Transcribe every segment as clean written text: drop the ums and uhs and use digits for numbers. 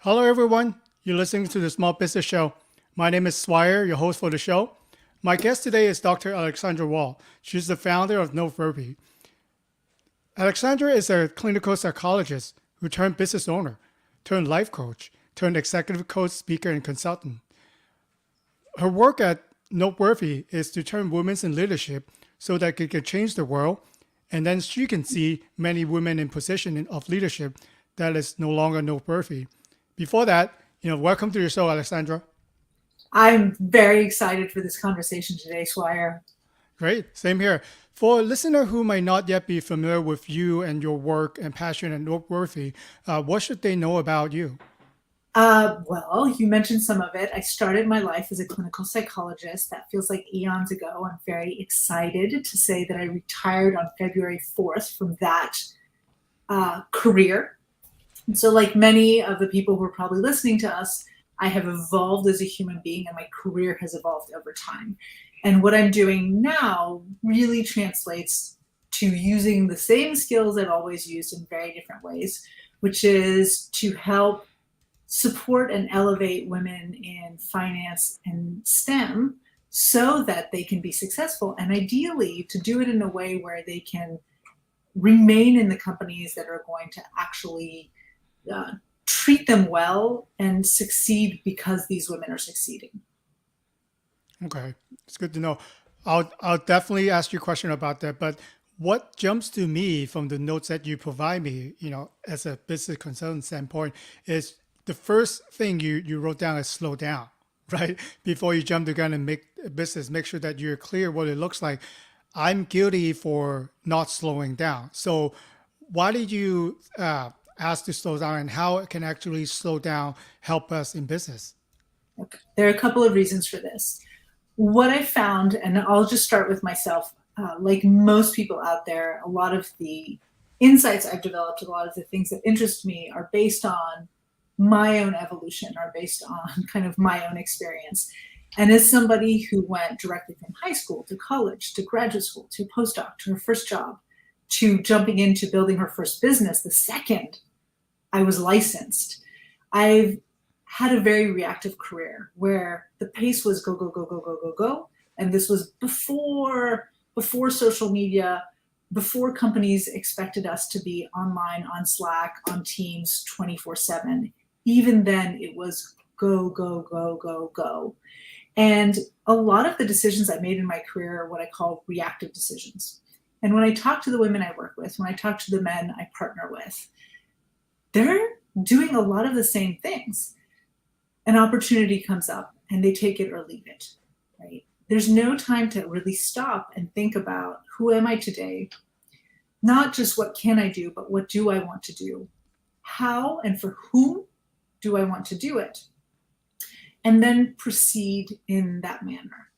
Hello, everyone. You're listening to the Small Business Show. My name is Swire, your host for the show. My guest today is Dr. Alessandra Wall. She's the founder of Noteworthy. Alexandra is a clinical psychologist who turned business owner, turned life coach, turned executive coach, speaker, and consultant. Her work at Noteworthy is to turn women in leadership so that it can change the world, and then she can see many women in position of leadership that is no longer noteworthy. Before that, welcome to the show, Alexandra. I'm very excited for this conversation today, Swire. Great, same here. For a listener who might not yet be familiar with you and your work and passion at Noteworthy, what should they know about you? Well, you mentioned some of it. I started my life as a clinical psychologist. That feels like eons ago. I'm very excited to say that I retired on February 4th from that career. And so, like many of the people who are probably listening to us, I have evolved as a human being and my career has evolved over time. And what I'm doing now really translates to using the same skills I've always used in very different ways, which is to help support and elevate women in finance and STEM so that they can be successful, and ideally to do it in a way where they can remain in the companies that are going to actually treat them well and succeed because these women are succeeding. Okay, it's good to know. I'll definitely ask you a question about that, but what jumps to me from the notes that you provide me, as a business consultant standpoint, is the first thing you wrote down is slow down, right? Before you jump the gun and make a business, make sure that you're clear what it looks like. I'm guilty for not slowing down. So why did you ask to slow down, and how it can actually slow down help us in business? Okay. There are a couple of reasons for this. What I found, and I'll just start with myself, like most people out there, a lot of the insights I've developed, a lot of the things that interest me are based on my own evolution, are based on kind of my own experience. And as somebody who went directly from high school to college to graduate school to postdoc to her first job to jumping into building her first business the second I was licensed, I've had a very reactive career where the pace was go, go, go, go, go, go, go. And this was before social media, before companies expected us to be online, on Slack, on Teams 24/7. Even then, it was go, go, go, go, go. And a lot of the decisions I made in my career are what I call reactive decisions. And when I talk to the women I work with, when I talk to the men I partner with, they're doing a lot of the same things. An opportunity comes up and they take it or leave it, right? There's no time to really stop and think about who am I today? Not just what can I do, but what do I want to do? How and for whom do I want to do it? And then proceed in that manner.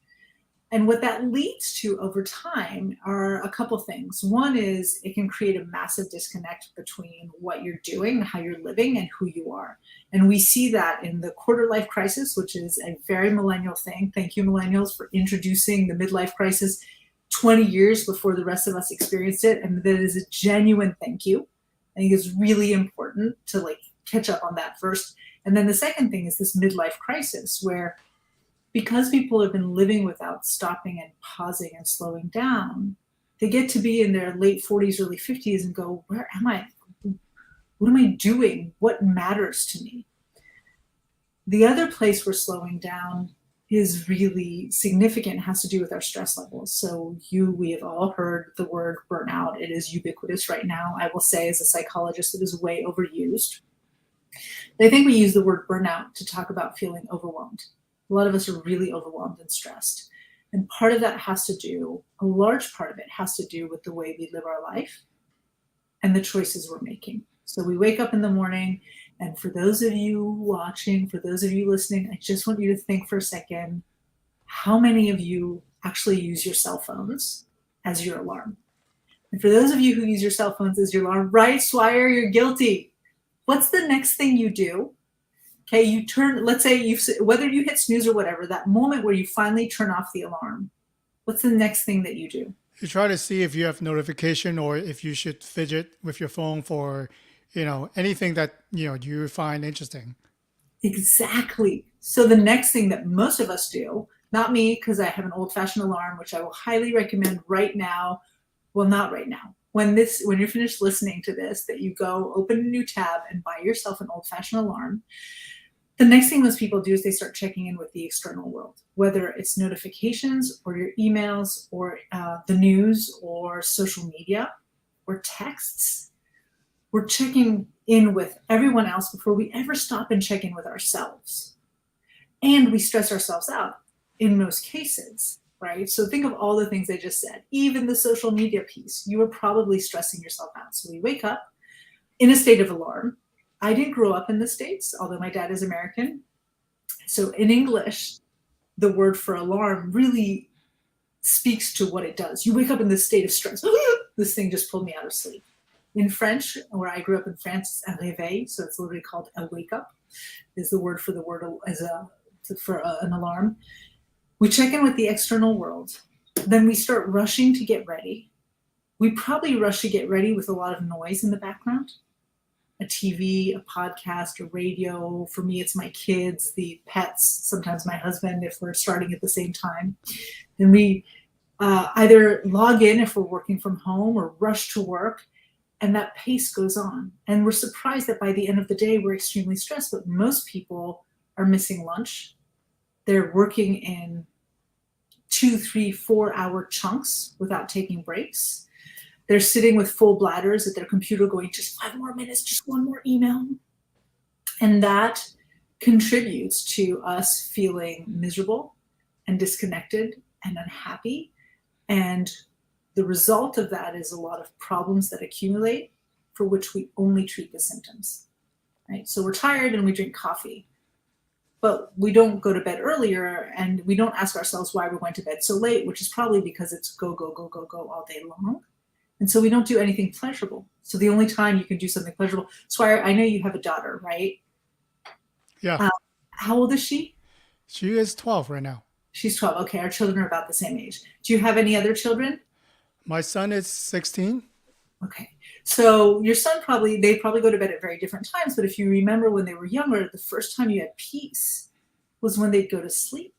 And what that leads to over time are a couple things. One is it can create a massive disconnect between what you're doing, how you're living, and who you are. And we see that in the quarter life crisis, which is a very millennial thing. Thank you, millennials, for introducing the midlife crisis 20 years before the rest of us experienced it. And that is a genuine thank you. I think it's really important to catch up on that first. And then the second thing is this midlife crisis, where because people have been living without stopping and pausing and slowing down, they get to be in their late 40s, early 50s and go, where am I? What am I doing? What matters to me? The other place we're slowing down is really significant, has to do with our stress levels. So we have all heard the word burnout. It is ubiquitous right now. I will say, as a psychologist, it is way overused. But I think we use the word burnout to talk about feeling overwhelmed. A lot of us are really overwhelmed and stressed. And part of that has to do, a large part of it has to do with the way we live our life and the choices we're making. So we wake up in the morning, and for those of you watching, for those of you listening, I just want you to think for a second, how many of you actually use your cell phones as your alarm? And for those of you who use your cell phones as your alarm, right, Swire, you're guilty. What's the next thing you do? Okay, you turn, let's say whether you hit snooze or whatever, that moment where you finally turn off the alarm, what's the next thing that you do? You try to see if you have notification or if you should fidget with your phone for, anything that, you find interesting. Exactly. So the next thing that most of us do, not me, because I have an old-fashioned alarm, which I will highly recommend right now. Well, not right now. When you're finished listening to this, that you go open a new tab and buy yourself an old-fashioned alarm. The next thing most people do is they start checking in with the external world, whether it's notifications or your emails or the news or social media or texts. We're checking in with everyone else before we ever stop and check in with ourselves. And we stress ourselves out in most cases, right? So think of all the things I just said, even the social media piece, you are probably stressing yourself out. So we wake up in a state of alarm. I didn't grow up in the States, although my dad is American. So in English, the word for alarm really speaks to what it does. You wake up in this state of stress. This thing just pulled me out of sleep. In French, where I grew up in France, it's un réveil, so it's literally called a wake up, is the word for an alarm. We check in with the external world. Then we start rushing to get ready. We probably rush to get ready with a lot of noise in the background. A TV, a podcast, a radio. For me, it's my kids, the pets, sometimes my husband, if we're starting at the same time. Then we either log in if we're working from home or rush to work. And that pace goes on. And we're surprised that by the end of the day, we're extremely stressed. But most people are missing lunch. They're working in 2, 3, 4-hour chunks without taking breaks. They're sitting with full bladders at their computer going, just 5 more minutes, just one more email. And that contributes to us feeling miserable and disconnected and unhappy. And the result of that is a lot of problems that accumulate for which we only treat the symptoms, right? So we're tired and we drink coffee, but we don't go to bed earlier and we don't ask ourselves why we went to bed so late, which is probably because it's go, go, go, go, go all day long. And so we don't do anything pleasurable. So the only time you can do something pleasurable, Swire, I know you have a daughter, right? Yeah. How old is she? She is 12 right now. She's 12. Okay, our children are about the same age. Do you have any other children? My son is 16. Okay. So your son they probably go to bed at very different times, but if you remember when they were younger, the first time you had peace was when they'd go to sleep,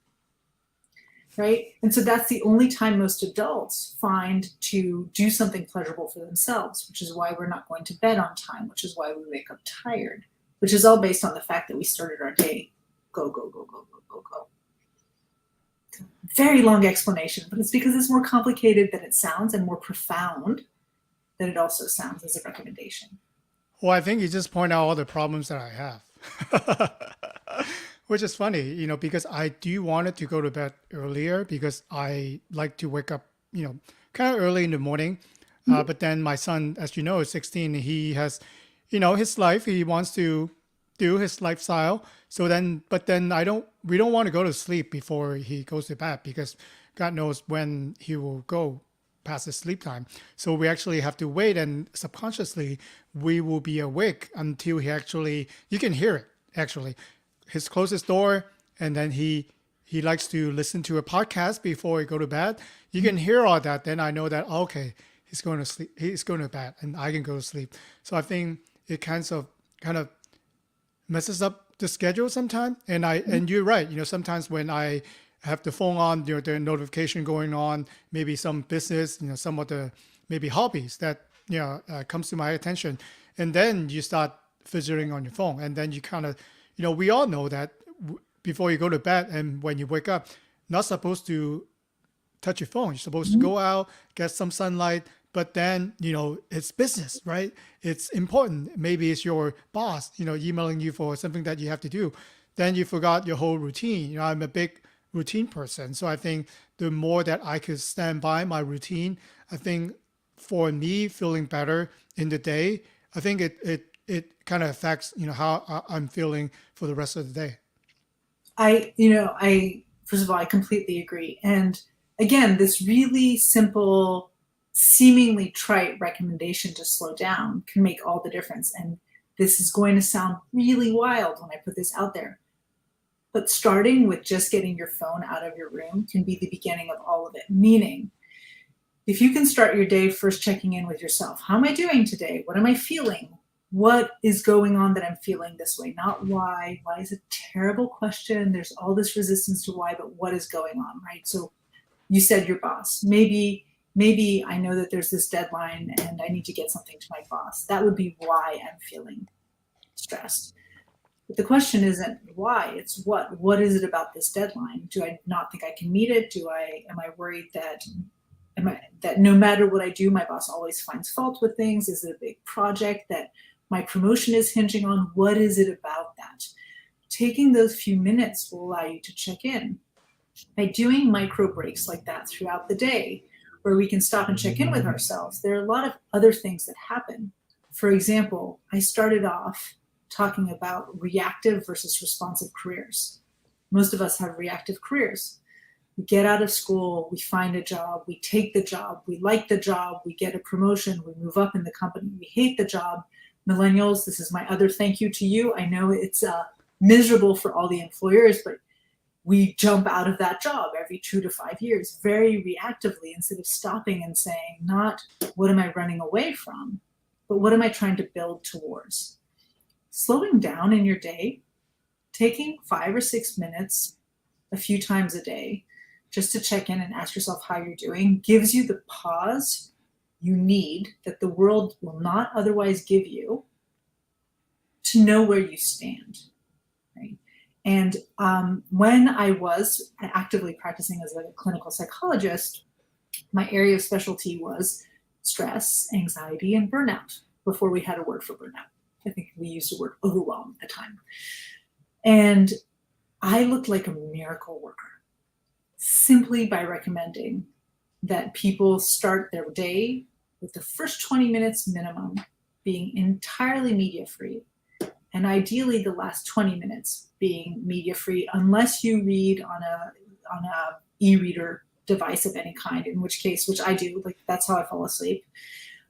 right? And so that's the only time most adults find to do something pleasurable for themselves, which is why we're not going to bed on time, which is why we wake up tired, which is all based on the fact that we started our day go, go, go, go, go, go, go. Very long explanation, but it's because it's more complicated than it sounds and more profound than it also sounds as a recommendation. Well, I think you just point out all the problems that I have, which is funny, because I do want to go to bed earlier because I like to wake up, kind of early in the morning. But then my son, as you know, is 16. He has, his life. He wants to do his lifestyle. So then, we don't want to go to sleep before he goes to bed because God knows when he will go past his sleep time. So we actually have to wait, and subconsciously we will be awake until you can hear it actually. His closes door, and then he likes to listen to a podcast before he go to bed. You can hear all that. Then I know that, okay, he's going to sleep. He's going to bed and I can go to sleep. So I think it kind of messes up the schedule sometimes. And you're right. Sometimes when I have the phone on, the notification going on, maybe some business, some of the maybe hobbies that, comes to my attention. And then you start fidgeting on your phone. And then you kind of, we all know that before you go to bed and when you wake up, not supposed to touch your phone. You're supposed to go out, get some sunlight. But then, it's business, right? It's important. Maybe it's your boss, emailing you for something that you have to do. Then you forgot your whole routine. I'm a big routine person. So I think the more that I could stand by my routine, I think for me feeling better in the day, I think it kind of affects, how I'm feeling for the rest of the day. First of all, I completely agree. And again, this really simple, seemingly trite recommendation to slow down can make all the difference. And this is going to sound really wild when I put this out there. But starting with just getting your phone out of your room can be the beginning of all of it. Meaning, if you can start your day first checking in with yourself. How am I doing today? What am I feeling? what is going on that I'm feeling this way? Not why. Why is a terrible question. There's all this resistance to why, but what is going on, right? So you said your boss. Maybe I know that there's this deadline and I need to get something to my boss. That would be why I'm feeling stressed. But the question isn't why, it's what. What is it about this deadline? Do I not think I can meet it? Am I worried that no matter what I do, my boss always finds fault with things? Is it a big project that my promotion is hinging on? What is it about that? Taking those few minutes will allow you to check in. By doing micro breaks like that throughout the day, where we can stop and check in with ourselves, there are a lot of other things that happen. For example, I started off talking about reactive versus responsive careers. Most of us have reactive careers. We get out of school, we find a job, we take the job, we like the job, we get a promotion, we move up in the company, we hate the job. Millennials, this is my other thank you to you. I know it's miserable for all the employers, but we jump out of that job every 2 to 5 years very reactively, instead of stopping and saying, not what am I running away from, but what am I trying to build towards? Slowing down in your day, taking 5 or 6 minutes a few times a day just to check in and ask yourself how you're doing, gives you the pause you need that the world will not otherwise give you to know where you stand, right? And when I was actively practicing as a clinical psychologist, my area of specialty was stress, anxiety, and burnout, before we had a word for burnout. I think we used the word overwhelm at the time. And I looked like a miracle worker simply by recommending that people start their day with the first 20 minutes minimum being entirely media free, and ideally the last 20 minutes being media free, unless you read on a e-reader device of any kind, in which case, which I do, like that's how I fall asleep.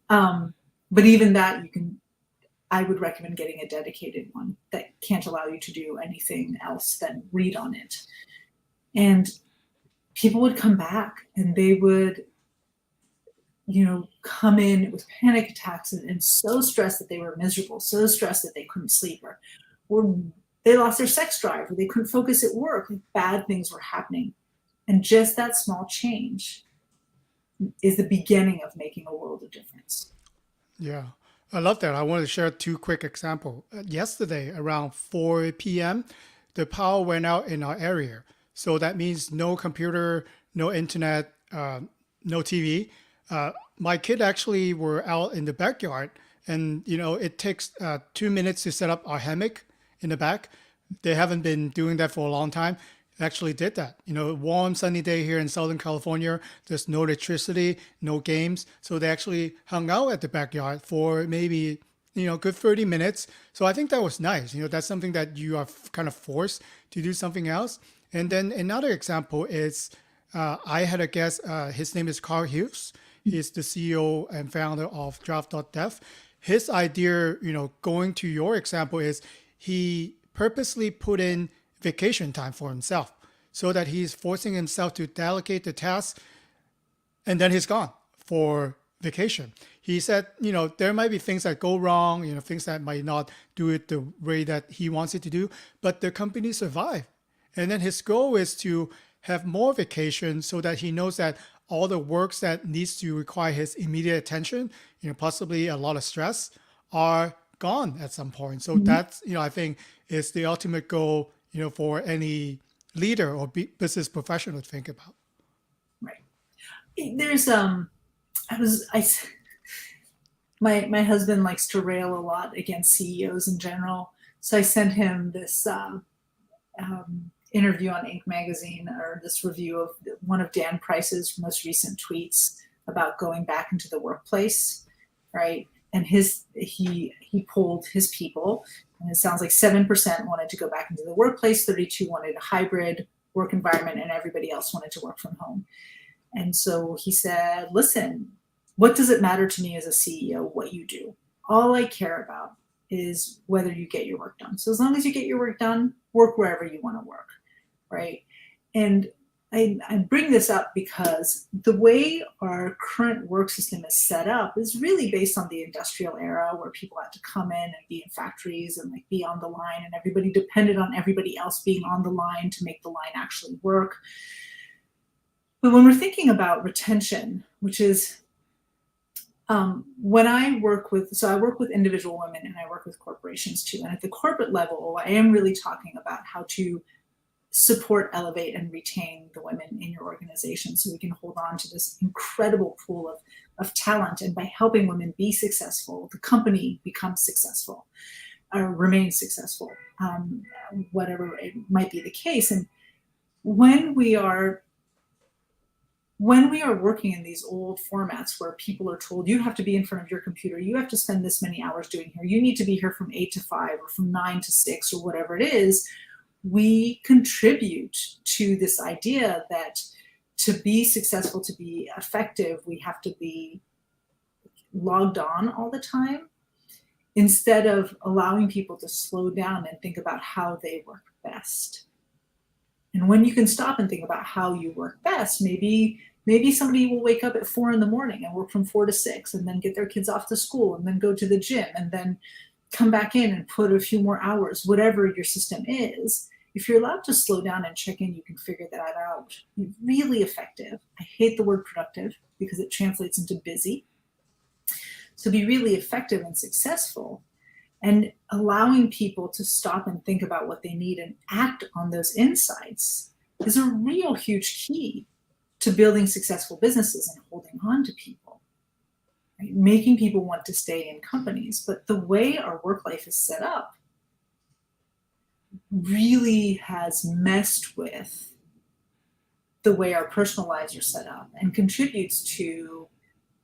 But even that, I would recommend getting a dedicated one that can't allow you to do anything else than read on it. And people would come back and they would, come in with panic attacks and so stressed that they were miserable, so stressed that they couldn't sleep, or they lost their sex drive, or they couldn't focus at work. Like bad things were happening. And just that small change is the beginning of making a world of difference. Yeah, I love that. I want to share two quick examples. Yesterday, around 4 p.m., the power went out in our area. So that means no computer, no internet, no TV. My kid actually were out in the backyard, and it takes 2 minutes to set up our hammock in the back. They haven't been doing that for a long time. Actually did that. Warm, sunny day here in Southern California. There's no electricity, no games. So they actually hung out at the backyard for maybe, good 30 minutes. So I think that was nice. That's something that you are kind of forced to do something else. And then another example is I had a guest, his name is Carl Hughes. He's the CEO and founder of Draft.dev. His idea, going to your example, is he purposely put in vacation time for himself so that he's forcing himself to delegate the tasks, and then he's gone for vacation. He said, there might be things that go wrong, things that might not do it the way that he wants it to do, but the company survived. And then his goal is to have more vacation so that he knows that all the works that needs to require his immediate attention, possibly a lot of stress, are gone at some point. So that's, I think is the ultimate goal, for any leader or business professional to think about. Right. There's my husband likes to rail a lot against CEOs in general. So I sent him this interview on Inc. magazine, or this review of one of Dan Price's most recent tweets about going back into the workplace, right? And he polled his people, and it sounds like 7% wanted to go back into the workplace, 32% wanted a hybrid work environment, and everybody else wanted to work from home. And so he said, listen, what does it matter to me as a CEO what you do? All I care about is whether you get your work done. So as long as you get your work done, work wherever you want to work, right? And I bring this up because the way our current work system is set up is really based on the industrial era, where people had to come in and be in factories and like be on the line, and everybody depended on everybody else being on the line to make the line actually work. But when we're thinking about retention, which is when I work with, so I work with individual women and I work with corporations too. And at the corporate level, I am really talking about how to support, elevate, and retain the women in your organization so we can hold on to this incredible pool of talent. And by helping women be successful, the company becomes successful or remains successful, whatever it might be the case. And when we are working in these old formats where people are told you have to be in front of your computer, you have to spend this many hours doing here, you need to be here from 8 to 5 or from 9 to 6 or whatever it is, we contribute to this idea that to be successful, to be effective, we have to be logged on all the time, instead of allowing people to slow down and think about how they work best. And when you can stop and think about how you work best, maybe somebody will wake up at 4 in the morning and work from 4 to 6 and then get their kids off to school and then go to the gym and then come back in and put a few more hours, whatever your system is. If you're allowed to slow down and check in, you can figure that out. You're really effective. I hate the word productive because it translates into busy. So be really effective and successful, and allowing people to stop and think about what they need and act on those insights is a real huge key to building successful businesses and holding on to people, right? Making people want to stay in companies. But the way our work life is set up really has messed with the way our personal lives are set up, and contributes to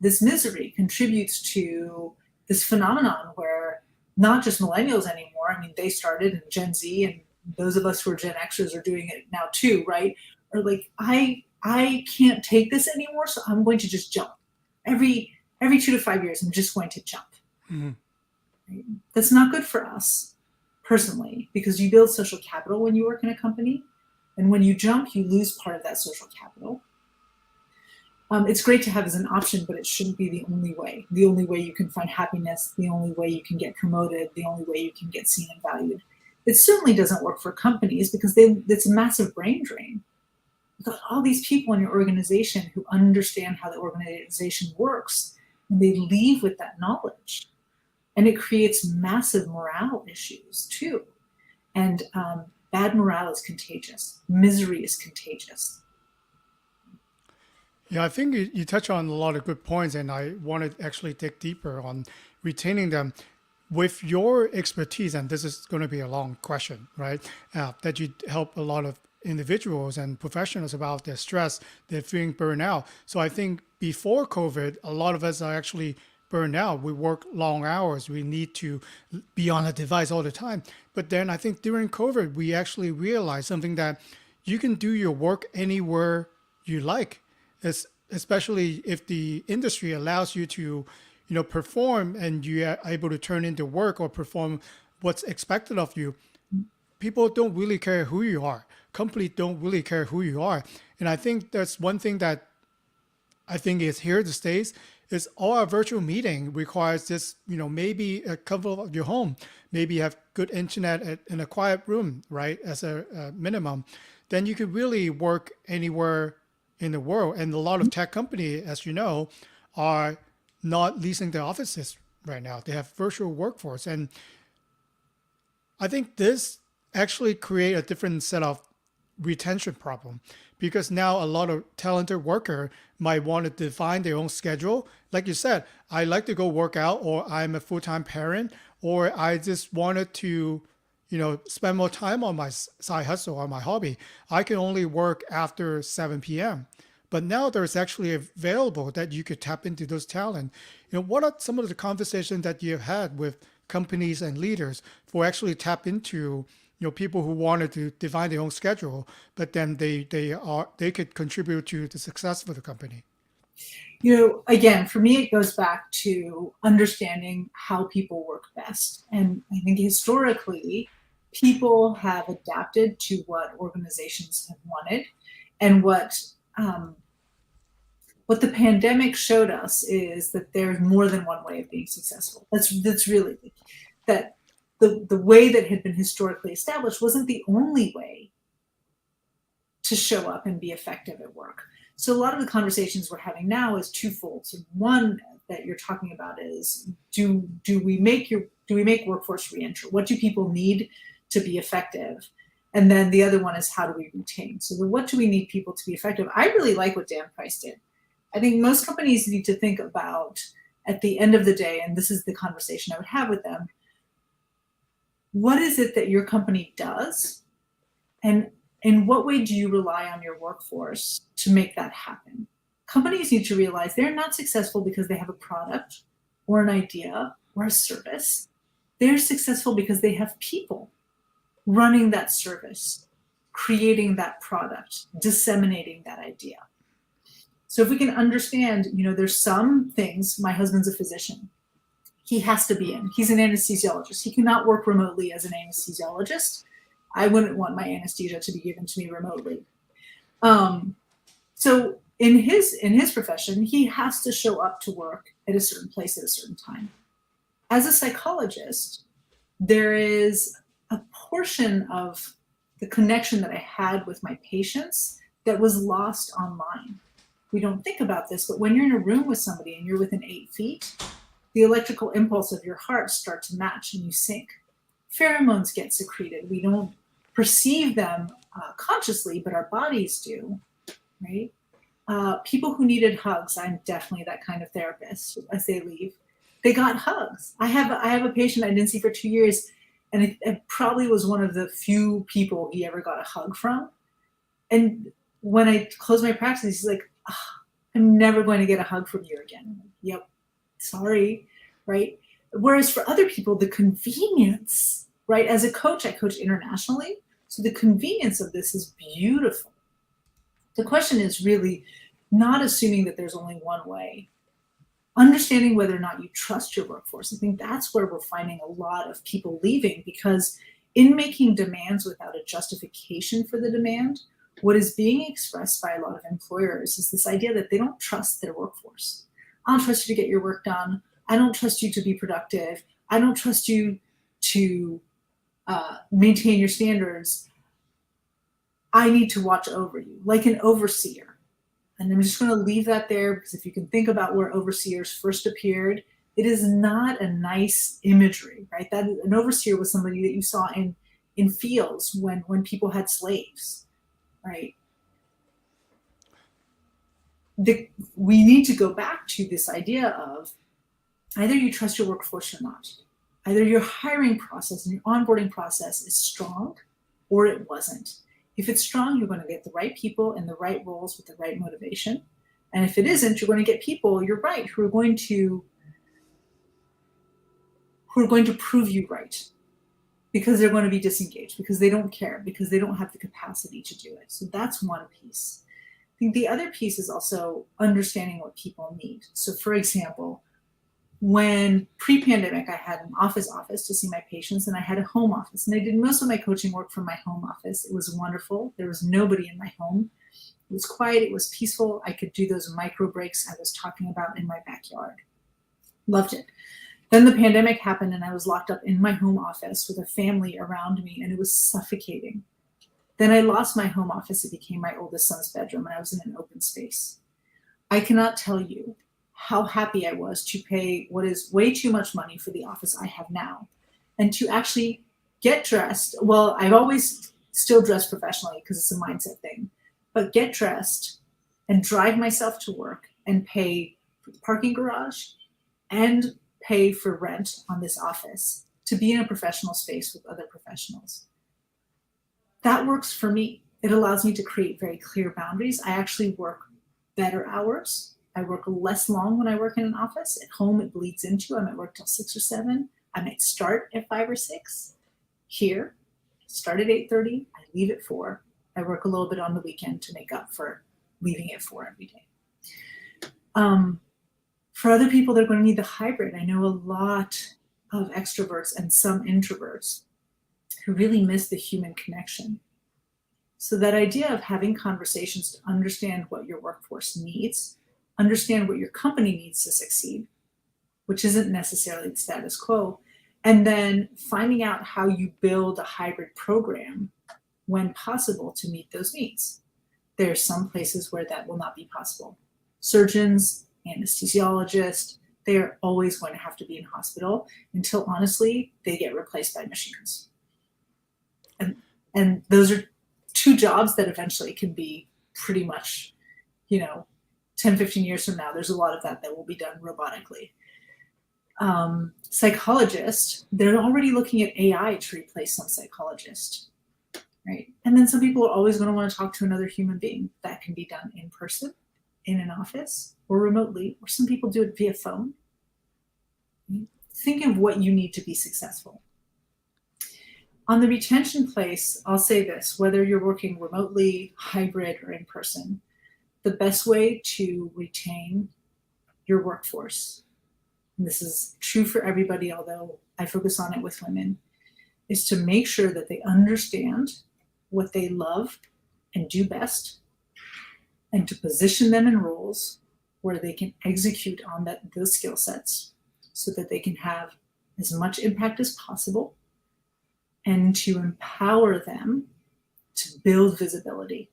this misery, contributes to this phenomenon where not just millennials anymore, I mean, they started, and Gen Z and those of us who are Gen Xers are doing it now too, right? Are like, I can't take this anymore, so I'm going to just jump. Every 2 to 5 years, I'm just going to jump. Mm-hmm. Right? That's not good for us personally, because you build social capital when you work in a company. And when you jump, you lose part of that social capital. It's great to have as an option, but it shouldn't be the only way. The only way you can find happiness, the only way you can get promoted, the only way you can get seen and valued. It certainly doesn't work for companies, because it's a massive brain drain. You've got all these people in your organization who understand how the organization works, and they leave with that knowledge. And it creates massive morale issues too. And bad morale is contagious. Misery is contagious. Yeah, I think you touch on a lot of good points, and I want to actually dig deeper on retaining them. With your expertise, and this is going to be a long question, right? That you help a lot of individuals and professionals about their stress, their feeling burned out. So I think before COVID, a lot of us are actually burned out. We work long hours. We need to be on a device all the time. But then I think during COVID, we actually realized something, that you can do your work anywhere you like, especially if the industry allows you to, perform, and you are able to turn into work or perform what's expected of you. People don't really care who you are. Companies don't really care who you are. And I think that's one thing that I think is here to stay, is all our virtual meeting requires this, maybe a comfort of your home, maybe you have good internet in a quiet room, right, as a minimum. Then you could really work anywhere in the world. And a lot of tech companies, as you know, are not leasing their offices right now. They have virtual workforce. And I think this actually create a different set of retention problem, because now a lot of talented worker might want to define their own schedule. Like you said, I like to go work out, or I'm a full-time parent, or I just wanted to, spend more time on my side hustle or my hobby. I can only work after 7 p.m. But now there's actually available that you could tap into those talent. What are some of the conversations that you've had with companies and leaders for actually tap into, people who wanted to define their own schedule, but then they could contribute to the success of the company? Again, for me, it goes back to understanding how people work best. And I think historically, people have adapted to what organizations have wanted. And what the pandemic showed us is that there's more than one way of being successful. That's really that the way that had been historically established wasn't the only way to show up and be effective at work. So a lot of the conversations we're having now is twofold. So one that you're talking about is do we make workforce reentry? What do people need to be effective? And then the other one is how do we retain? So what do we need people to be effective? I really like what Dan Price did. I think most companies need to think about, at the end of the day, and this is the conversation I would have with them, what is it that your company does? And in what way do you rely on your workforce to make that happen? Companies need to realize they're not successful because they have a product or an idea or a service. They're successful because they have people running that service, creating that product, disseminating that idea. So if we can understand, there's some things, my husband's a physician. He has to be in. He's an anesthesiologist. He cannot work remotely as an anesthesiologist. I wouldn't want my anesthesia to be given to me remotely. So in his profession, he has to show up to work at a certain place at a certain time. As a psychologist, there is a portion of the connection that I had with my patients that was lost online. We don't think about this, but when you're in a room with somebody and you're within 8 feet, the electrical impulse of your heart starts to match and you sync. Pheromones get secreted. We don't perceive them consciously, but our bodies do, right? People who needed hugs, I'm definitely that kind of therapist. As they leave, they got hugs. I have a patient I didn't see for 2 years, and it probably was one of the few people he ever got a hug from. And when I closed my practice, he's like, I'm never going to get a hug from you again. I'm like, yep, sorry, right? Whereas for other people, the convenience, right? As a coach, I coach internationally. So the convenience of this is beautiful. The question is really not assuming that there's only one way. Understanding whether or not you trust your workforce. I think that's where we're finding a lot of people leaving, because in making demands without a justification for the demand, what is being expressed by a lot of employers is this idea that they don't trust their workforce. I don't trust you to get your work done. I don't trust you to be productive. I don't trust you to maintain your standards. I need to watch over you, like an overseer. And I'm just going to leave that there, because if you can think about where overseers first appeared, it is not a nice imagery, right? That an overseer was somebody that you saw in fields when people had slaves. Right. We need to go back to this idea of either you trust your workforce or not. Either your hiring process and your onboarding process is strong or it wasn't. If it's strong, you're going to get the right people in the right roles with the right motivation. And if it isn't, you're going to get people, you're right, who are going to prove you right. Because they're going to be disengaged, because they don't care, because they don't have the capacity to do it. So that's one piece. I think the other piece is also understanding what people need. So for example, when pre-pandemic, I had an office to see my patients, and I had a home office. And I did most of my coaching work from my home office. It was wonderful. There was nobody in my home. It was quiet. It was peaceful. I could do those micro breaks I was talking about in my backyard. Loved it. Then the pandemic happened and I was locked up in my home office with a family around me, and it was suffocating. Then I lost my home office. It became my oldest son's bedroom, and I was in an open space. I cannot tell you how happy I was to pay what is way too much money for the office I have now, and to actually get dressed. Well, I've always still dressed professionally because it's a mindset thing, but get dressed and drive myself to work and pay for the parking garage and pay for rent on this office to be in a professional space with other professionals. That works for me. It allows me to create very clear boundaries. I actually work better hours. I work less long when I work in an office. At home, it bleeds into, I might work till 6 or 7. I might start at 5 or 6. Here, start at 8:30. I leave at 4. I work a little bit on the weekend to make up for leaving at 4 every day. For other people, they're going to need the hybrid. I know a lot of extroverts and some introverts who really miss the human connection. So that idea of having conversations to understand what your workforce needs, understand what your company needs to succeed, which isn't necessarily the status quo, and then finding out how you build a hybrid program when possible to meet those needs. There are some places where that will not be possible. Surgeons, anesthesiologists, they are always going to have to be in hospital until honestly they get replaced by machines. And those are two jobs that eventually can be pretty much, 10, 15 years from now, there's a lot of that will be done robotically. Psychologists, they're already looking at AI to replace some psychologists, right? And then some people are always going to want to talk to another human being. That can be done in person, in an office, or remotely, or some people do it via phone. Think of what you need to be successful. On the retention place, I'll say this, whether you're working remotely, hybrid, or in person, the best way to retain your workforce, and this is true for everybody, although I focus on it with women, is to make sure that they understand what they love and do best, and to position them in roles where they can execute on those skill sets so that they can have as much impact as possible, and to empower them to build visibility.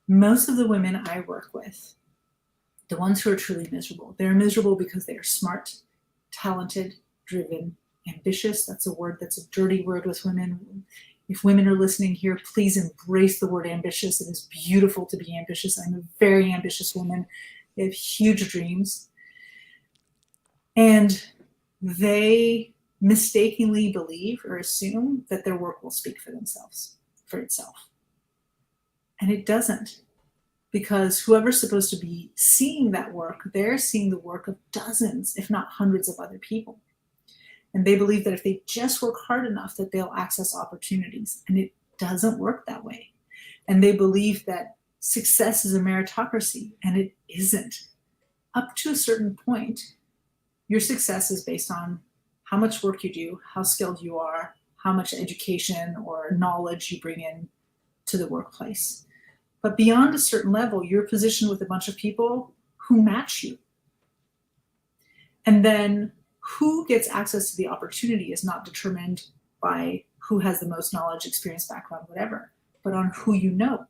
Most of the women I work with, the ones who are truly miserable, they're miserable because they are smart, talented, driven, ambitious. That's a word that's a dirty word with women. If women are listening here, please embrace the word ambitious. It is beautiful to be ambitious. I'm a very ambitious woman. They have huge dreams. And they mistakenly believe or assume that their work will speak for itself. And it doesn't, because whoever's supposed to be seeing that work, they're seeing the work of dozens, if not hundreds of other people. And they believe that if they just work hard enough, that they'll access opportunities. And it doesn't work that way. And they believe that success is a meritocracy, and it isn't. Up to a certain point, your success is based on how much work you do, how skilled you are, how much education or knowledge you bring in to the workplace. But beyond a certain level, you're positioned with a bunch of people who match you. And then who gets access to the opportunity is not determined by who has the most knowledge, experience, background, whatever, but on who you know.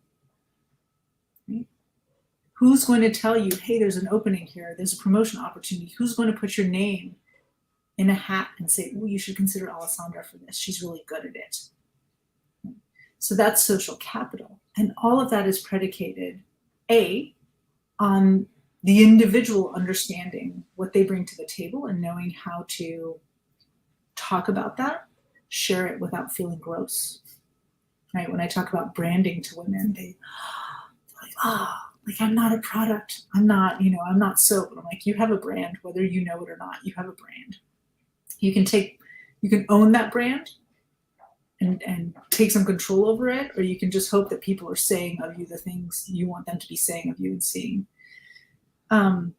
Right? Who's going to tell you, hey, there's an opening here, there's a promotion opportunity? Who's going to put your name in a hat and say, oh, you should consider Alessandra for this. She's really good at it. So that's social capital. And all of that is predicated, A, on the individual understanding what they bring to the table and knowing how to talk about that, share it without feeling gross. Right? When I talk about branding to women, they're like, I'm not a product. I'm not soap. I'm like, you have a brand, whether you know it or not, you have a brand. You can own that brand and take some control over it, or you can just hope that people are saying of you the things you want them to be saying of you and seeing. So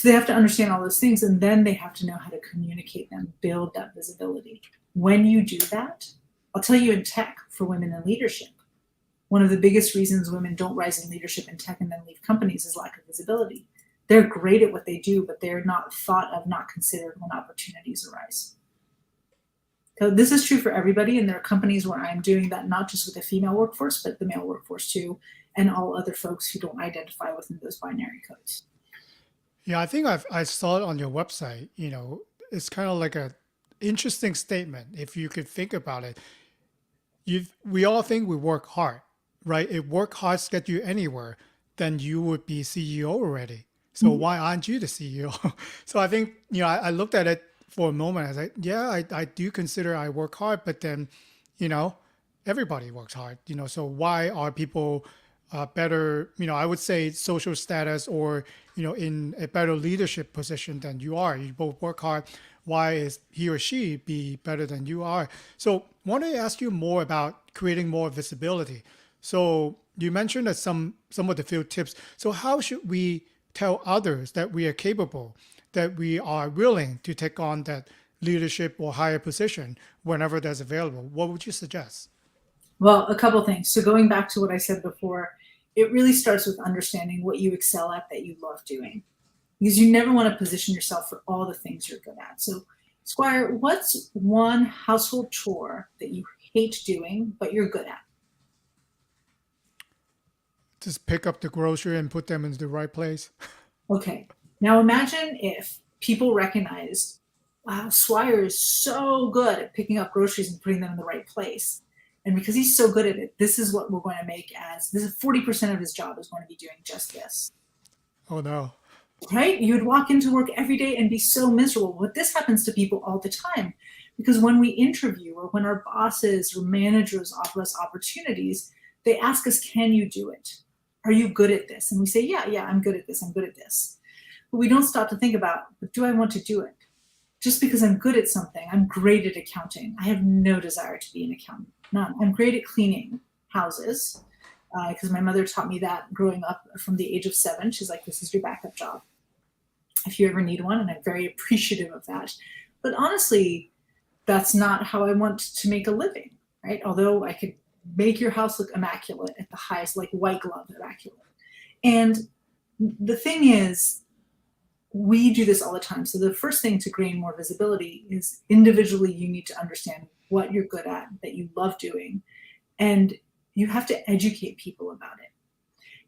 they have to understand all those things, and then they have to know how to communicate them, build that visibility. When you do that, I'll tell you, in tech, for women in leadership, one of the biggest reasons women don't rise in leadership in tech and then leave companies is lack of visibility. They're great at what they do, but they're not thought of, not considered when opportunities arise. So this is true for everybody, and there are companies where I'm doing that, not just with the female workforce, but the male workforce too, and all other folks who don't identify within those binary codes. Yeah, I think I saw it on your website. It's kind of like a interesting statement if you could think about it. We all think we work hard, right? If work hard gets you anywhere, then you would be CEO already. So why aren't you the CEO? So I think, I looked at it for a moment. I was like, yeah, I do consider I work hard, but then, everybody works hard, so why are people better, I would say social status or, in a better leadership position than you are? You both work hard. Why is he or she be better than you are? So I want to ask you more about creating more visibility. So you mentioned that some of the field tips. So how should we tell others that we are capable, that we are willing to take on that leadership or higher position whenever that's available? What would you suggest? Well, a couple things. So going back to what I said before, it really starts with understanding what you excel at that you love doing, because you never want to position yourself for all the things you're good at. So, Squire, what's one household chore that you hate doing but you're good at? Just pick up the grocery and put them in the right place. Okay. Now imagine if people recognized, wow, Swire is so good at picking up groceries and putting them in the right place. And because he's so good at it, this is what we're going to make as this is 40% of his job is going to be doing just this. Oh no. Right? You'd walk into work every day and be so miserable. But this happens to people all the time because when we interview or when our bosses or managers offer us opportunities, they ask us, can you do it? Are you good at this? And we say, yeah, I'm good at this. I'm good at this. But we don't stop to think about, but do I want to do it? Just because I'm good at something, I'm great at accounting. I have no desire to be an accountant. None. I'm great at cleaning houses because my mother taught me that growing up from the age of 7. She's like, this is your backup job if you ever need one, and I'm very appreciative of that. But honestly, that's not how I want to make a living, right? Although I could make your house look immaculate at the highest, like white glove immaculate. And the thing is, we do this all the time. So the first thing to gain more visibility is individually you need to understand what you're good at, that you love doing, and you have to educate people about it.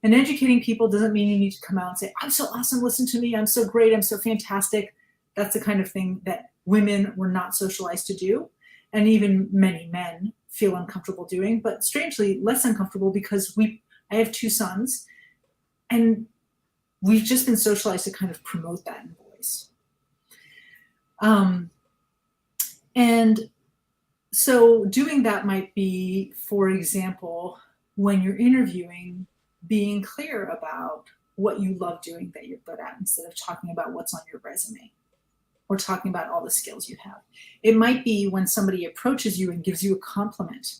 And educating people doesn't mean you need to come out and say, I'm so awesome, listen to me, I'm so great, I'm so fantastic. That's the kind of thing that women were not socialized to do. And even many men feel uncomfortable doing, but strangely less uncomfortable because I have 2 sons and we've just been socialized to kind of promote that in boys. And so doing that might be, for example, when you're interviewing, being clear about what you love doing that you're good at instead of talking about what's on your resume or talking about all the skills you have. It might be when somebody approaches you and gives you a compliment.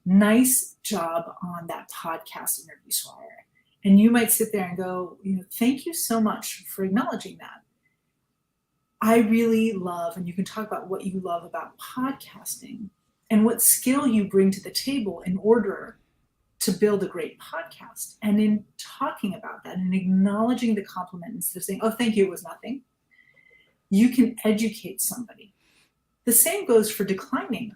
Nice job on that podcast interview, Swire. And you might sit there and go, thank you so much for acknowledging that. I really love, and you can talk about what you love about podcasting and what skill you bring to the table in order to build a great podcast. And in talking about that and acknowledging the compliment instead of saying, oh, thank you, it was nothing, you can educate somebody. The same goes for declining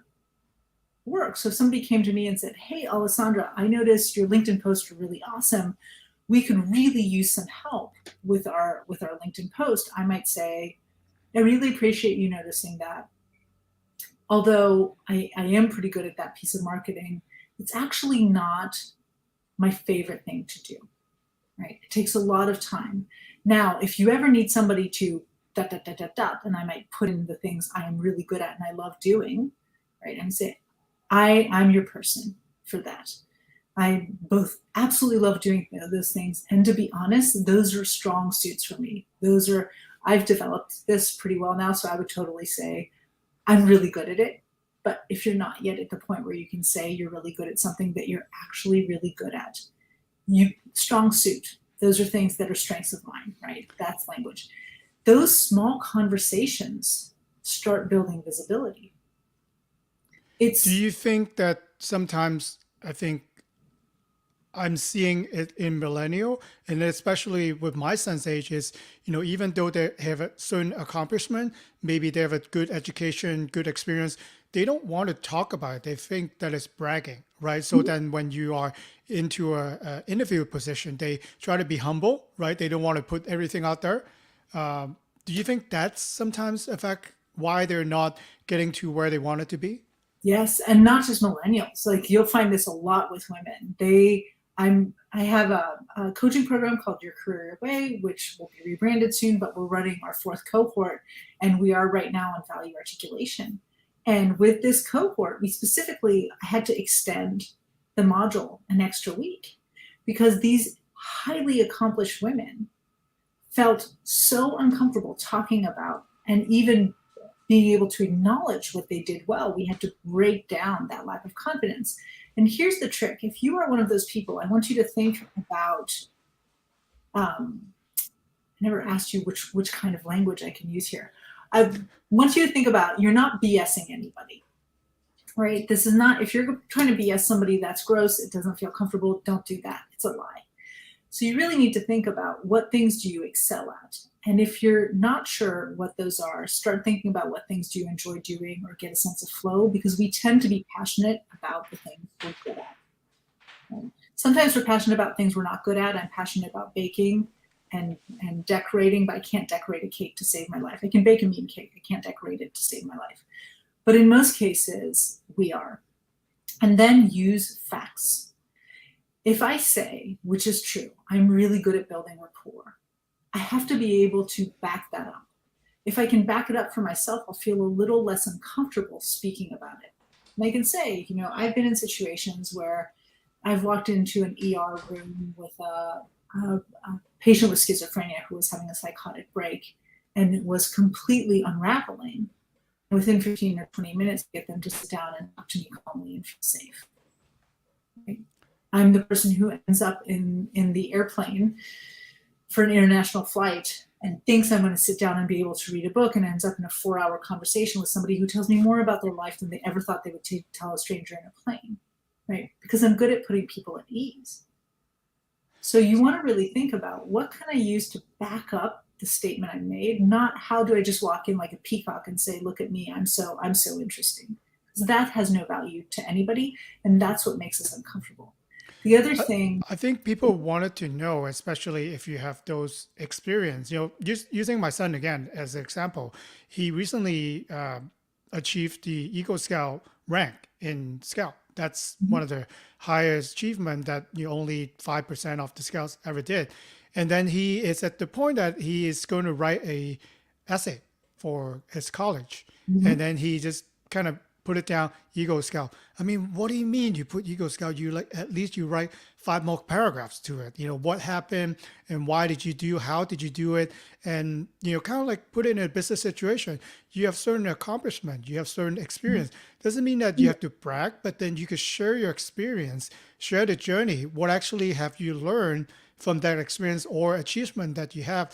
work. So if somebody came to me and said, hey, Alessandra, I noticed your LinkedIn posts are really awesome. We could really use some help with our LinkedIn post. I might say, I really appreciate you noticing that. Although I am pretty good at that piece of marketing, it's actually not my favorite thing to do, right? It takes a lot of time. Now, if you ever need somebody to ... and I might put in the things I am really good at and I love doing, right? And say, I'm your person for that. I both absolutely love doing those things. And to be honest, those are strong suits for me. I've developed this pretty well now. So I would totally say I'm really good at it. But if you're not yet at the point where you can say you're really good at something that you're actually really good at, strong suit. Those are things that are strengths of mine, right? That's language. Those small conversations start building visibility. Do you think that sometimes I think I'm seeing it in millennial, and especially with my son's age, is even though they have a certain accomplishment, maybe they have a good education, good experience, they don't want to talk about it. They think that it's bragging, right? So then when you are into a interview position, they try to be humble, right? They don't want to put everything out there. Do you think that's sometimes affect why they're not getting to where they want it to be? Yes, and not just millennials. Like you'll find this a lot with women. I have a coaching program called Your Career Way, which will be rebranded soon, but we're running our 4th cohort, and we are right now on value articulation. And with this cohort, I had to extend the module an extra week because these highly accomplished women felt so uncomfortable talking about and even being able to acknowledge what they did well. We had to break down that lack of confidence. And here's the trick. If you are one of those people, I want you to think about, I never asked you which kind of language I can use here. I want you to think about, you're not BSing anybody. right? This is not, if you're trying to BS somebody, that's gross, it doesn't feel comfortable, don't do that. It's a lie. So you really need to think about what things do you excel at. And if you're not sure what those are, start thinking about what things do you enjoy doing or get a sense of flow, because we tend to be passionate about the things we're good at. Right? Sometimes we're passionate about things we're not good at. I'm passionate about baking and decorating, but I can't decorate a cake to save my life. I can bake a mean cake. I can't decorate it to save my life. But in most cases, we are. And then use facts. If I say, which is true, I'm really good at building rapport, I have to be able to back that up. If I can back it up for myself, I'll feel a little less uncomfortable speaking about it. And I can say, I've been in situations where I've walked into an ER room with a patient with schizophrenia who was having a psychotic break and it was completely unraveling. Within 15 or 20 minutes, get them to sit down and talk to me calmly and feel safe. Right? I'm the person who ends up in the airplane for an international flight and thinks I'm going to sit down and be able to read a book, and ends up in a 4-hour conversation with somebody who tells me more about their life than they ever thought they would tell a stranger in a plane, right? Because I'm good at putting people at ease. So you want to really think about, what can I use to back up the statement I made, not how do I just walk in like a peacock and say, look at me, I'm so interesting. Because that has no value to anybody, and that's what makes us uncomfortable. The other thing, I think people wanted to know, especially if you have those experience. Just using my son again as an example, he recently achieved the Eagle Scout rank in Scout. That's one of the highest achievement that only 5% of the Scouts ever did. And then he is at the point that he is going to write a essay for his college, and then he just kind of put it down, Eagle Scout. I mean, what do you mean you put Eagle Scout? At least you write 5 more paragraphs to it. What happened and why did you do? How did you do it? And kind of like put it in a business situation. You have certain accomplishment. You have certain experience. Doesn't mean that you have to brag, but then you could share your experience, share the journey. What actually have you learned from that experience or achievement that you have?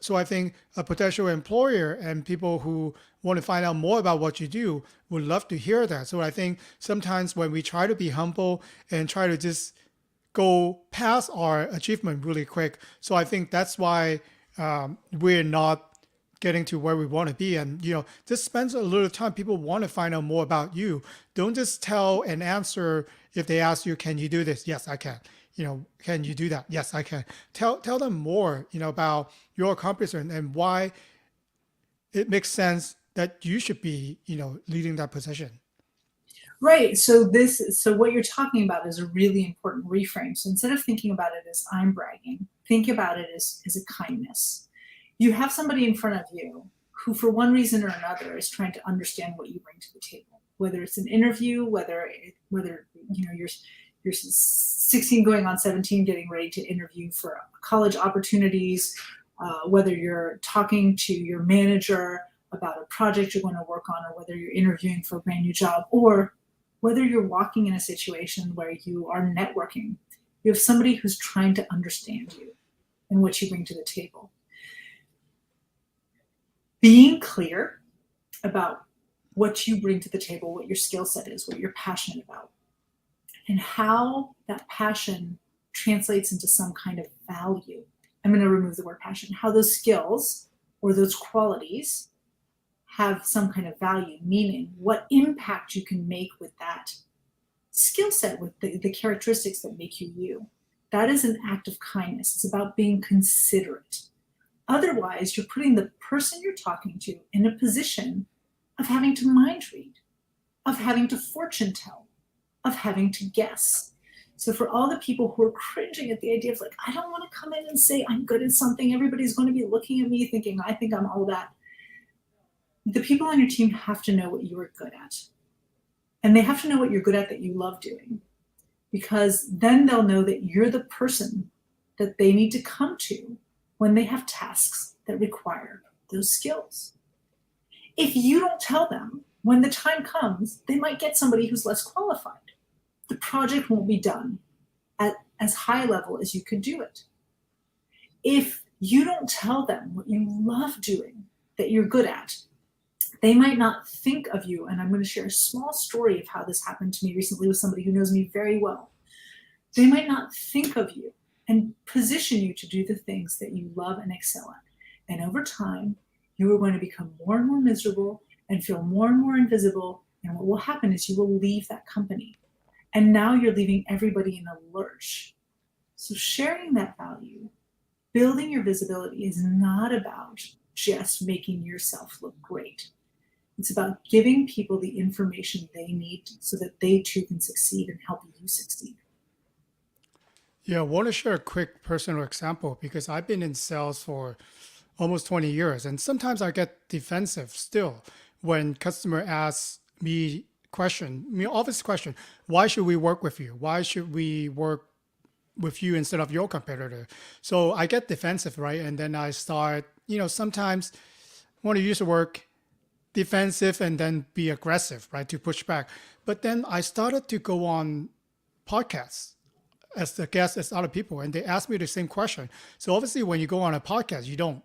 So I think a potential employer and people who want to find out more about what you do would love to hear that. So I think sometimes when we try to be humble and try to just go past our achievement really quick, so I think that's why we're not getting to where we want to be. And just spend a little time. People want to find out more about you. Don't just tell and answer if they ask you, can you do this? Yes, I can. Can you do that? Yes, I can. Tell them more, about your accomplishment and why it makes sense that you should be, leading that position. right. So what you're talking about is a really important reframe. So instead of thinking about it as I'm bragging, think about it as a kindness. You have somebody in front of you who, for one reason or another, is trying to understand what you bring to the table. Whether it's an interview, whether you're 16 going on 17, getting ready to interview for college opportunities, whether you're talking to your manager about a project you're going to work on, or whether you're interviewing for a brand new job, or whether you're walking in a situation where you are networking. You have somebody who's trying to understand you and what you bring to the table. Being clear about what you bring to the table, what your skill set is, what you're passionate about, and how that passion translates into some kind of value. I'm going to remove the word passion. How those skills or those qualities have some kind of value, meaning what impact you can make with that skill set, with the characteristics that make you you. That is an act of kindness. It's about being considerate. Otherwise, you're putting the person you're talking to in a position of having to mind read, of having to fortune tell, of having to guess. So for all the people who are cringing at the idea of I don't want to come in and say I'm good at something, everybody's going to be looking at me thinking I think I'm all that. The people on your team have to know what you are good at. And they have to know what you're good at that you love doing. Because then they'll know that you're the person that they need to come to when they have tasks that require those skills. If you don't tell them, when the time comes, they might get somebody who's less qualified. The project won't be done at as high a level as you could do it. If you don't tell them what you love doing, that you're good at, They might not think of you. And I'm going to share a small story of how this happened to me recently with somebody who knows me very well. They might not think of you and position you to do the things that you love and excel at. And over time, you are going to become more and more miserable and feel more and more invisible. And what will happen is you will leave that company. And now you're leaving everybody in a lurch. So sharing that value, building your visibility is not about just making yourself look great. It's about giving people the information they need so that they too can succeed and help you succeed. Yeah, I want to share a quick personal example because I've been in sales for almost 20 years, and sometimes I get defensive still when customer asks me obvious question, why should we work with you? Why should we work with you instead of your competitor? So I get defensive, right? And then I start, sometimes want to use the word defensive and then be aggressive, right? To push back. But then I started to go on podcasts as the guest as other people, and they ask me the same question. So obviously when you go on a podcast, you don't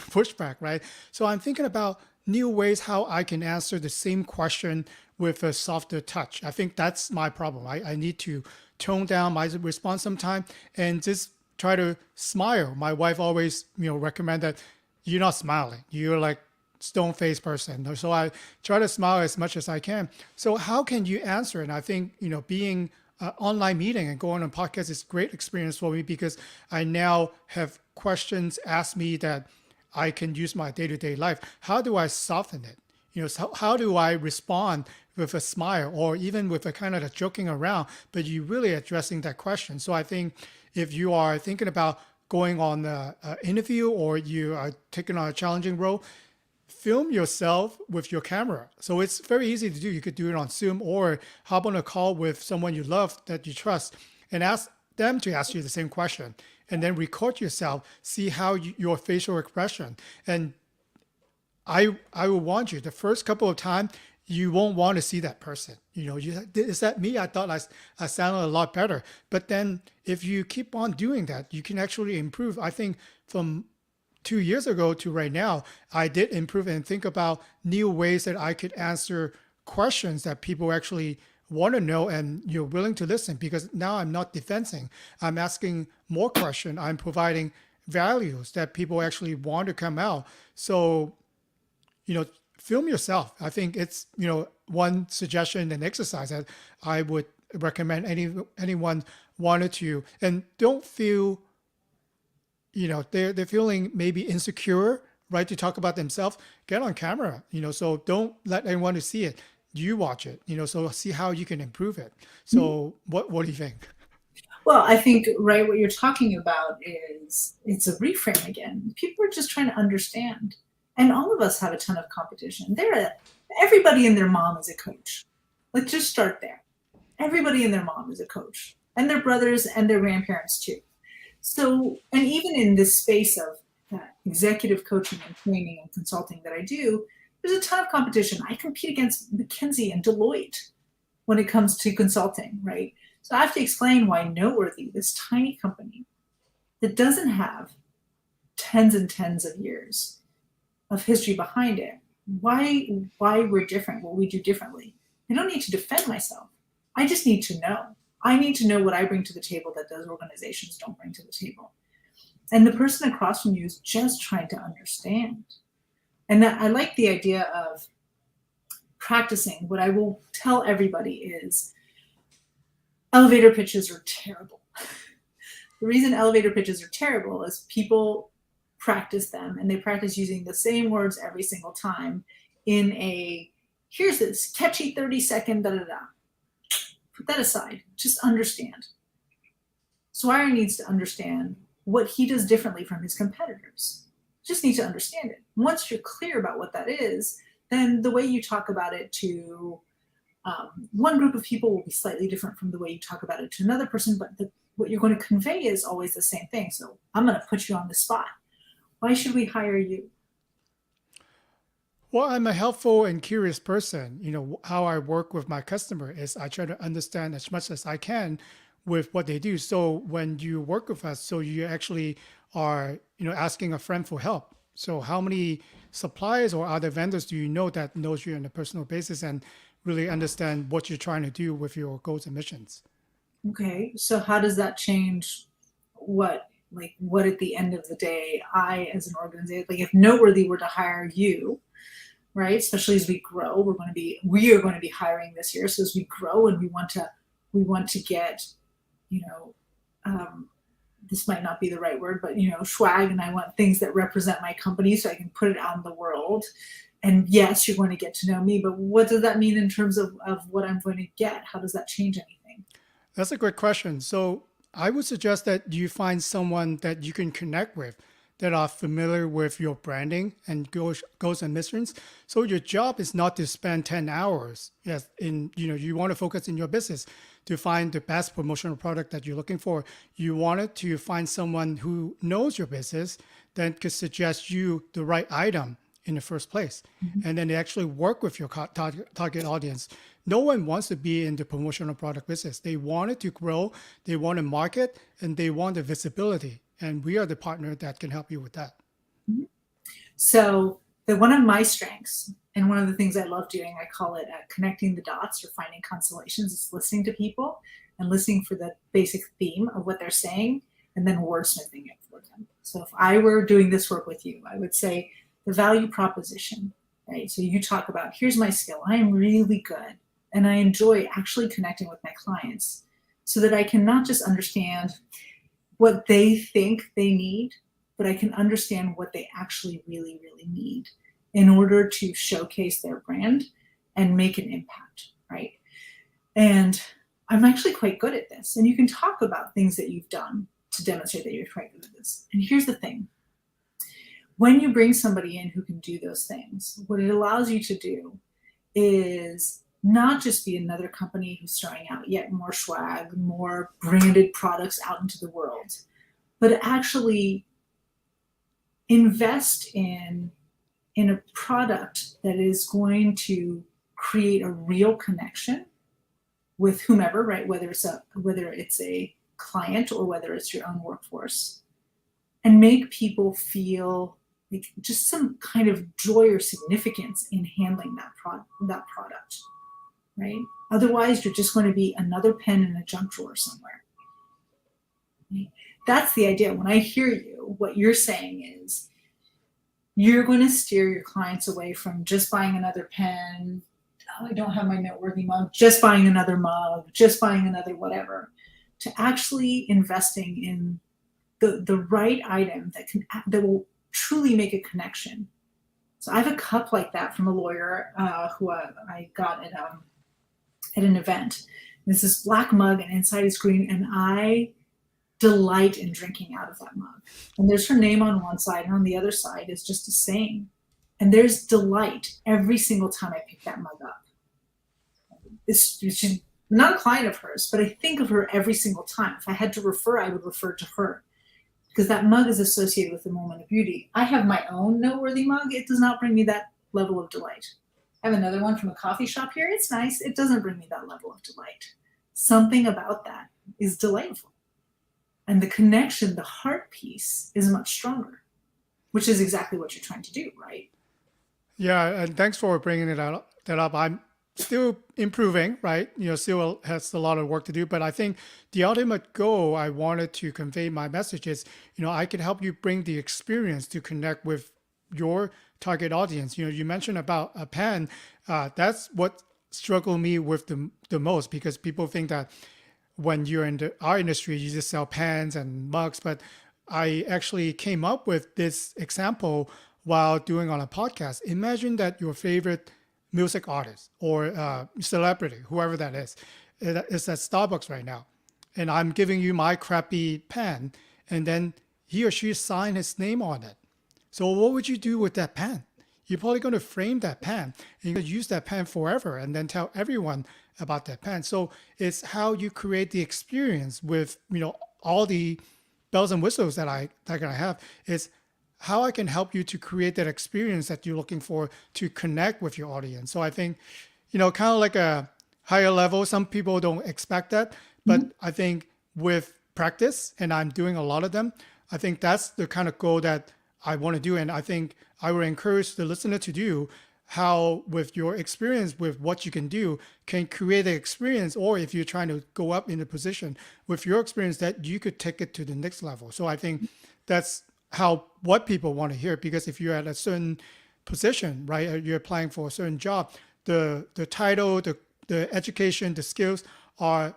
push back, right? So I'm thinking about new ways how I can answer the same question with a softer touch. I think that's my problem. I need to tone down my response sometime and just try to smile. My wife always, recommend that you're not smiling. You're like stone-faced person. So I try to smile as much as I can. So how can you answer? And I think, being online meeting and going on podcast is a great experience for me because I now have questions asked me that I can use my day-to-day life. How do I soften it? So how do I respond with a smile or even with a kind of a joking around, but you really addressing that question. So I think if you are thinking about going on an interview or you are taking on a challenging role, film yourself with your camera. So it's very easy to do. You could do it on Zoom or hop on a call with someone you love that you trust and ask them to ask you the same question and then record yourself, see how your facial expression. And I will want you the first couple of times, you won't want to see that person. Is that me? I thought I sounded a lot better. But then if you keep on doing that, you can actually improve. I think from 2 years ago to right now, I did improve and think about new ways that I could answer questions that people actually want to know and you're willing to listen because now I'm not defending. I'm asking more questions. I'm providing values that people actually want to come out. So, film yourself. I think it's, one suggestion and exercise that I would recommend anyone wanted to, and don't feel they're feeling maybe insecure, right, to talk about themselves. Get on camera, so don't let anyone to see it. You watch it, so see how you can improve it. So what do you think? Well, I think, right, what you're talking about is it's a reframe again. People are just trying to understand. And all of us have a ton of competition. Everybody and their mom is a coach. Let's just start there. Everybody and their mom is a coach, and their brothers and their grandparents too. So, and even in this space of executive coaching and training and consulting that I do, there's a ton of competition. I compete against McKinsey and Deloitte when it comes to consulting, right? So I have to explain why Noteworthy, this tiny company that doesn't have tens and tens of years of history behind it, why we're different, what we do differently. I don't need to defend myself. I just need to know. I need to know what I bring to the table that those organizations don't bring to the table. And the person across from you is just trying to understand. And I like the idea of practicing. What I will tell everybody is elevator pitches are terrible. The reason elevator pitches are terrible is people practice them and they practice using the same words every single time in here's this catchy 30-second da-da-da. Put that aside. Just understand. Swire needs to understand what he does differently from his competitors. Just need to understand it. Once you're clear about what that is, then the way you talk about it to one group of people will be slightly different from the way you talk about it to another person, but what you're going to convey is always the same thing. So I'm going to put you on the spot. Why should we hire you? Well, I'm a helpful and curious person. How I work with my customer is I try to understand as much as I can with what they do. So when you work with us, so you actually are, asking a friend for help. So how many suppliers or other vendors do you know that knows you on a personal basis and really understand what you're trying to do with your goals and missions? Okay, so how does that change what at the end of the day, I as an organization, like if Noteworthy were to hire you, right? Especially as we grow, we are going to be hiring this year. So as we grow and we want to get, you know, um, this might not be the right word, but swag, and I want things that represent my company so I can put it out in the world. And yes, you're going to get to know me, but what does that mean in terms of what I'm going to get? How does that change anything? That's a great question. So I would suggest that you find someone that you can connect with that are familiar with your branding and goals and missions. So your job is not to spend 10 hours. Yes, you want to focus in your business to find the best promotional product that you're looking for. You wanted to find someone who knows your business that could suggest you the right item in the first place. Mhm. And then they actually work with your target audience. No one wants to be in the promotional product business. They want it to grow, they want to market, and they want the visibility. And we are the partner that can help you with that. Mhm. So one of my strengths and one of the things I love doing, I call it connecting the dots or finding constellations. Is listening to people and listening for the basic theme of what they're saying and then wordsmithing it for them. So if I were doing this work with you, I would say the value proposition, right? So you talk about, here's my skill. I am really good and I enjoy actually connecting with my clients so that I can not just understand what they think they need, but I can understand what they actually really, really need in order to showcase their brand and make an impact, right? And I'm actually quite good at this. And you can talk about things that you've done to demonstrate that you're quite good at this. And here's the thing. When you bring somebody in who can do those things, what it allows you to do is not just be another company who's throwing out yet more swag, more branded products out into the world, but actually invest in a product that is going to create a real connection with whomever, right? Whether it's a client or whether it's your own workforce, and make people feel like just some kind of joy or significance in handling that product, right? Otherwise, you're just going to be another pen in a junk drawer somewhere. Right? That's the idea. When I hear you, what you're saying is you're going to steer your clients away from just buying another pen. Oh, I don't have my noteworthy mug. Just buying another mug. Just buying another whatever. To actually investing in the right item that will truly make a connection. So I have a cup like that from a lawyer who I got at an event. This is black mug and inside is green, and I delight in drinking out of that mug. And there's her name on one side, and on the other side is just a saying. And there's delight every single time I pick that mug up. She's not a client of hers, but I think of her every single time. If I had to refer, I would refer to her because that mug is associated with the moment of beauty. I have my own noteworthy mug. It does not bring me that level of delight. I have another one from a coffee shop here. It's nice. It doesn't bring me that level of delight. Something about that is delightful. And the connection, the heart piece, is much stronger, which is exactly what you're trying to do, right? Yeah, and thanks for bringing that up. I'm still improving, right? Still has a lot of work to do, but I think the ultimate goal I wanted to convey my message is, I can help you bring the experience to connect with your target audience. You mentioned about a pen. That's what struggled me with the most because people think that when you're in our industry, you just sell pens and mugs. But I actually came up with this example while doing on a podcast. Imagine that your favorite music artist or celebrity, whoever that is at Starbucks right now. And I'm giving you my crappy pen, and then he or she signed his name on it. So what would you do with that pen? You're probably going to frame that pen and you're going to use that pen forever and then tell everyone about that pen. So it's how you create the experience with, all the bells and whistles that I have. It's how I can help you to create that experience that you're looking for to connect with your audience. So I think, kind of like a higher level, some people don't expect that, but I think with practice, and I'm doing a lot of them, I think that's the kind of goal that I want to do. And I think I would encourage the listener to do, how with your experience with what you can do can create an experience, or if you're trying to go up in a position with your experience, that you could take it to the next level. So I think that's how what people want to hear, because if you're at a certain position, right, you're applying for a certain job, the title, the education, the skills are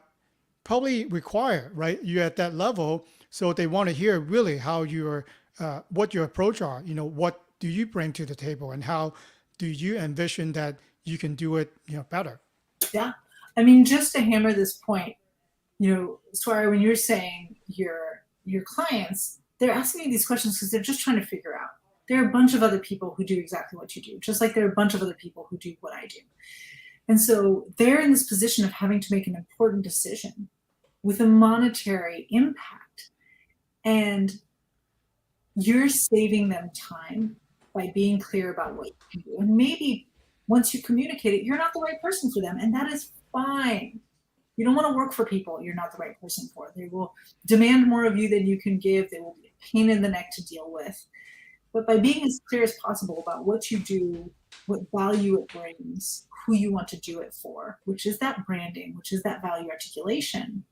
probably required, right? You're at that level, so they want to hear really how your what your approach are. What do you bring to the table, and how do you envision that you can do it, better? Yeah. I mean, just to hammer this point, Swara, when you're saying your clients, they're asking you these questions because they're just trying to figure out. There are a bunch of other people who do exactly what you do, just like there are a bunch of other people who do what I do. And so they're in this position of having to make an important decision with a monetary impact. And you're saving them time by being clear about what you can do. And maybe once you communicate it, you're not the right person for them. And that is fine. You don't want to work for people you're not the right person for. They will demand more of you than you can give. They will be a pain in the neck to deal with. But by being as clear as possible about what you do, what value it brings, who you want to do it for, which is that branding, which is that value articulation,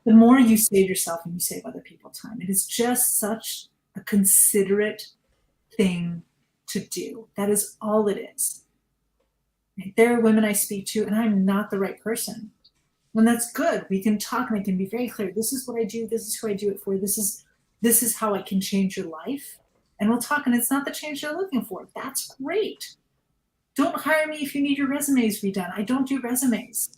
the more you save yourself and you save other people time. It is just such a considerate thing to do. That is all it is. There are women I speak to, and I'm not the right person. And that's good. We can talk, and I can be very clear. This is what I do. This is who I do it for. This is how I can change your life. And we'll talk, and it's not the change you're looking for. That's great. Don't hire me if you need your resumes redone. I don't do resumes,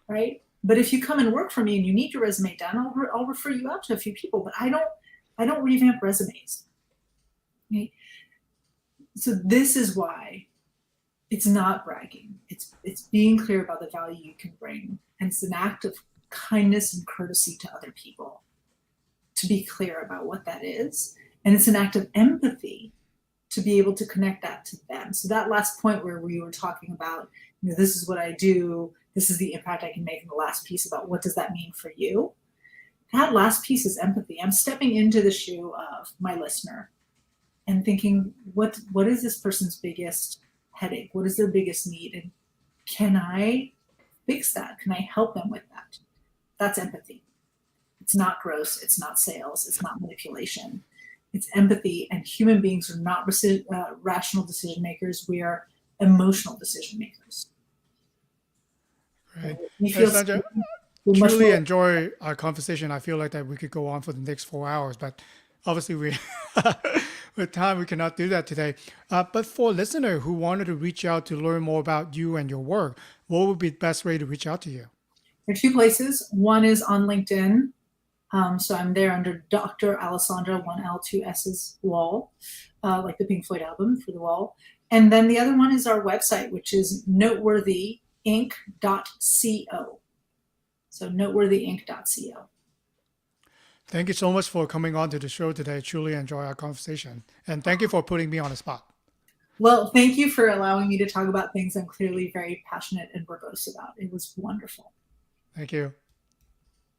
right? But if you come and work for me and you need your resume done, I'll refer you out to a few people. But I don't revamp resumes. Okay? So this is why it's not bragging. It's being clear about the value you can bring, and it's an act of kindness and courtesy to other people to be clear about what that is. And it's an act of empathy to be able to connect that to them. So that last point where we were talking about, this is what I do, this is the impact I can make, in the last piece about what does that mean for you? That last piece is empathy. I'm stepping into the shoe of my listener and thinking, what is this person's biggest headache? What is their biggest need? And can I fix that? Can I help them with that? That's empathy. It's not gross. It's not sales. It's not manipulation. It's empathy, and human beings are not rational decision makers. We are emotional decision makers. Right. We feel Alessandra, much truly more. enjoy our conversation. I feel like that we could go on for the next 4 hours, but obviously with time we cannot do that today. But for a listener who wanted to reach out to learn more about you and your work, what would be the best way to reach out to you? There are two places. One is on LinkedIn. So I'm there under Dr. Alessandra, 1L, 2 S's, Wall, like the Pink Floyd album, for the wall. And then the other one is our website, which is noteworthyinc.co. So noteworthyinc.co. Thank you so much for coming on to the show today. Truly enjoy our conversation. And thank you for putting me on the spot. Well, thank you for allowing me to talk about things I'm clearly very passionate and verbose about. It was wonderful. Thank you.